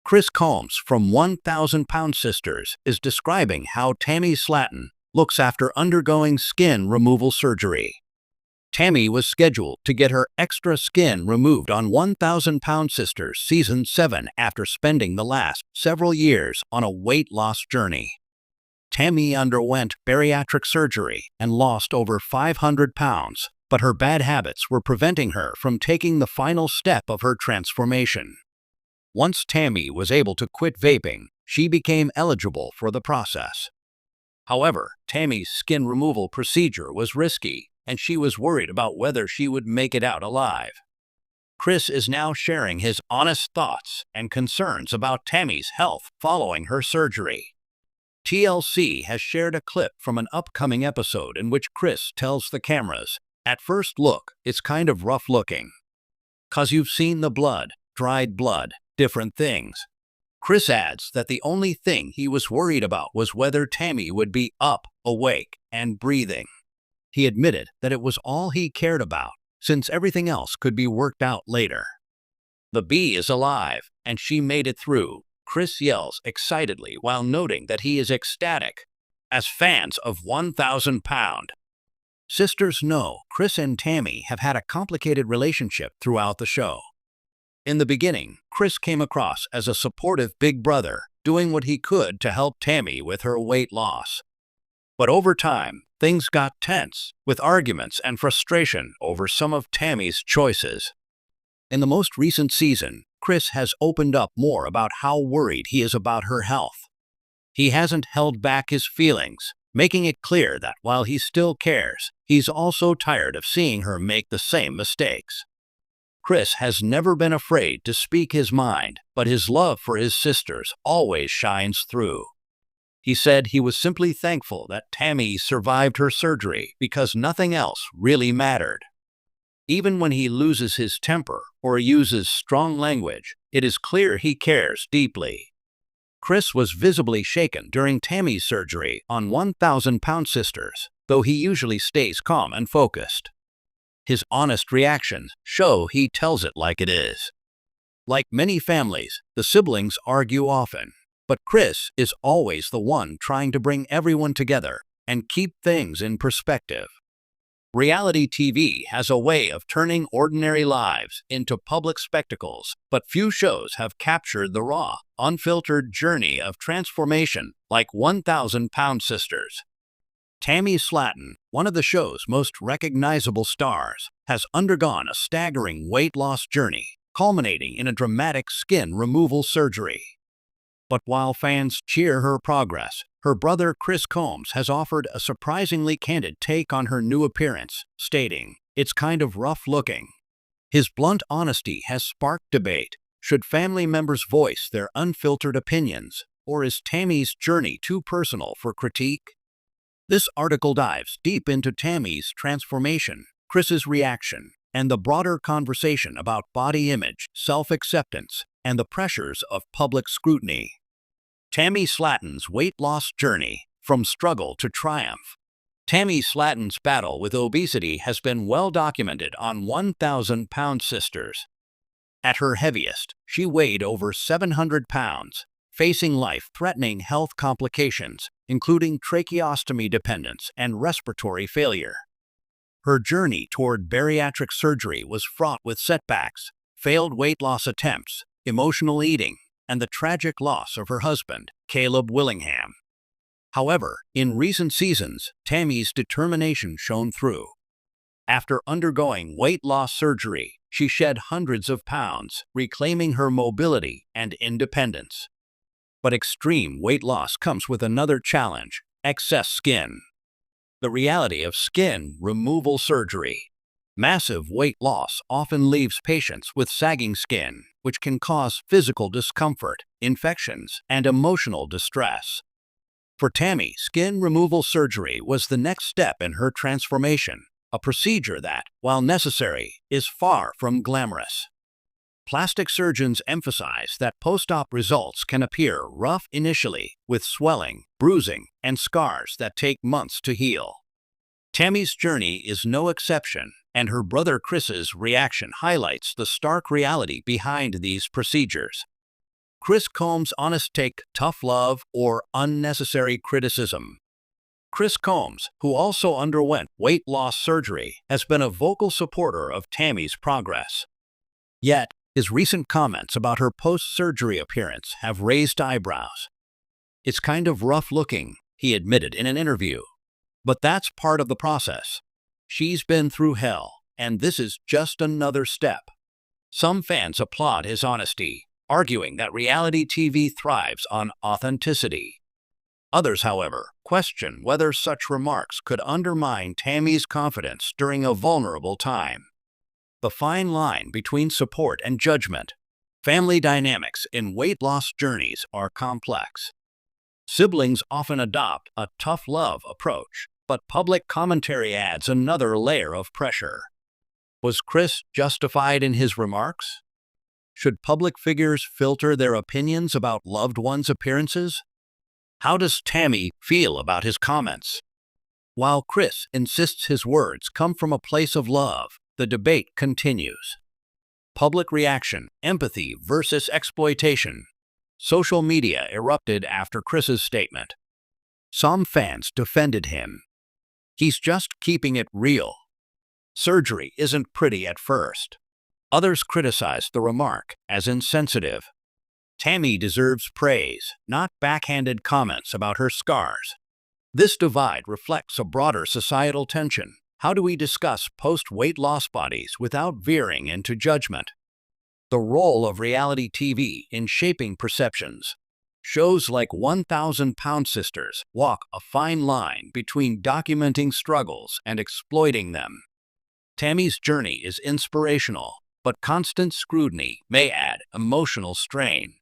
Chris Combs from 1,000 Pound Sisters is describing how Tammy Slaton looks after undergoing skin removal surgery. Tammy was scheduled to get her extra skin removed on 1,000 Pound Sisters Season 7 after spending the last several years on a weight loss journey. Tammy underwent bariatric surgery and lost over 500 pounds, but her bad habits were preventing her from taking the final step of her transformation. Once Tammy was able to quit vaping, she became eligible for the process. However, Tammy's skin removal procedure was risky, and she was worried about whether she would make it out alive. Chris is now sharing his honest thoughts and concerns about Tammy's health following her surgery. TLC has shared a clip from an upcoming episode in which Chris tells the cameras, "At first look, it's kind of rough looking. 'Cause you've seen the blood, dried blood, different things." Chris adds that the only thing he was worried about was whether Tammy would be up, awake, and breathing. He admitted that it was all he cared about, since everything else could be worked out later. "The bee is alive, and she made it through," Chris yells excitedly while noting that he is ecstatic. As fans of 1,000 Pound Sisters know, Chris and Tammy have had a complicated relationship throughout the show. In the beginning, Chris came across as a supportive big brother, doing what he could to help Tammy with her weight loss. But over time, things got tense, with arguments and frustration over some of Tammy's choices. In the most recent season, Chris has opened up more about how worried he is about her health. He hasn't held back his feelings, making it clear that while he still cares, he's also tired of seeing her make the same mistakes. Chris has never been afraid to speak his mind, but his love for his sisters always shines through. He said he was simply thankful that Tammy survived her surgery because nothing else really mattered. Even when he loses his temper or uses strong language, it is clear he cares deeply. Chris was visibly shaken during Tammy's surgery on 1,000 Pound Sisters, though he usually stays calm and focused. His honest reactions show he tells it like it is. Like many families, the siblings argue often, but Chris is always the one trying to bring everyone together and keep things in perspective. Reality TV has a way of turning ordinary lives into public spectacles, but few shows have captured the raw, unfiltered journey of transformation like 1,000 Pound Sisters. Tammy Slaton, one of the show's most recognizable stars, has undergone a staggering weight loss journey, culminating in a dramatic skin removal surgery. But while fans cheer her progress, her brother Chris Combs has offered a surprisingly candid take on her new appearance, stating, "It's kind of rough looking." His blunt honesty has sparked debate. Should family members voice their unfiltered opinions, or is Tammy's journey too personal for critique? This article dives deep into Tammy's transformation, Chris's reaction, and the broader conversation about body image, self-acceptance, and the pressures of public scrutiny. Tammy Slaton's weight loss journey, from struggle to triumph. Tammy Slaton's battle with obesity has been well documented on 1,000 Pound Sisters. At her heaviest, she weighed over 700 pounds, facing life-threatening health complications, including tracheostomy dependence and respiratory failure. Her journey toward bariatric surgery was fraught with setbacks, failed weight loss attempts, emotional eating, and the tragic loss of her husband, Caleb Willingham. However, in recent seasons, Tammy's determination shone through. After undergoing weight loss surgery, she shed hundreds of pounds, reclaiming her mobility and independence. But extreme weight loss comes with another challenge: excess skin. The reality of skin removal surgery. Massive weight loss often leaves patients with sagging skin, which can cause physical discomfort, infections, and emotional distress. For Tammy, skin removal surgery was the next step in her transformation, a procedure that, while necessary, is far from glamorous. Plastic surgeons emphasize that post-op results can appear rough initially, with swelling, bruising, and scars that take months to heal. Tammy's journey is no exception, and her brother Chris's reaction highlights the stark reality behind these procedures. Chris Combs' honest take, tough love, or unnecessary criticism. Chris Combs, who also underwent weight loss surgery, has been a vocal supporter of Tammy's progress. Yet, his recent comments about her post-surgery appearance have raised eyebrows. "It's kind of rough looking," he admitted in an interview. "But that's part of the process. She's been through hell, and this is just another step." Some fans applaud his honesty, arguing that reality TV thrives on authenticity. Others, however, question whether such remarks could undermine Tammy's confidence during a vulnerable time. The fine line between support and judgment. Family dynamics in weight loss journeys are complex. Siblings often adopt a tough love approach, but public commentary adds another layer of pressure. Was Chris justified in his remarks? Should public figures filter their opinions about loved ones' appearances? How does Tammy feel about his comments? While Chris insists his words come from a place of love, the debate continues. Public reaction, empathy versus exploitation. Social media erupted after Chris's statement. Some fans defended him. "He's just keeping it real. Surgery isn't pretty at first." Others criticized the remark as insensitive. Tammy deserves praise, not backhanded comments about her scars. This divide reflects a broader societal tension. How do we discuss post-weight loss bodies without veering into judgment? The role of reality TV in shaping perceptions. Shows like 1,000-Pound Sisters walk a fine line between documenting struggles and exploiting them. Tammy's journey is inspirational, but constant scrutiny may add emotional strain.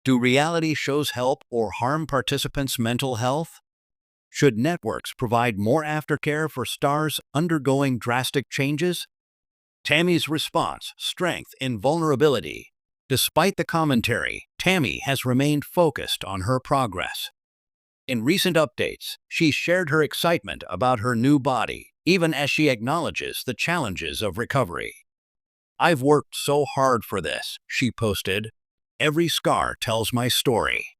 Do reality shows help or harm participants' mental health? Should networks provide more aftercare for stars undergoing drastic changes? Tammy's response, strength in vulnerability. Despite the commentary, Tammy has remained focused on her progress. In recent updates, she shared her excitement about her new body, even as she acknowledges the challenges of recovery. "I've worked so hard for this," she posted. "Every scar tells my story."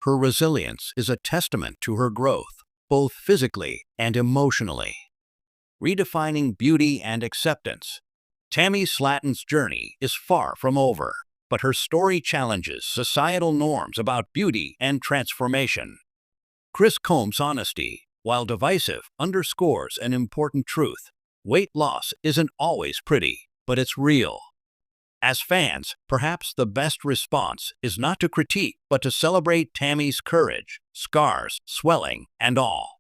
Her resilience is a testament to her growth, both physically and emotionally. Redefining beauty and acceptance. Tammy Slatton's journey is far from over, but her story challenges societal norms about beauty and transformation. Chris Combs' honesty, while divisive, underscores an important truth. Weight loss isn't always pretty, but it's real. As fans, perhaps the best response is not to critique, but to celebrate Tammy's courage, scars, swelling, and all.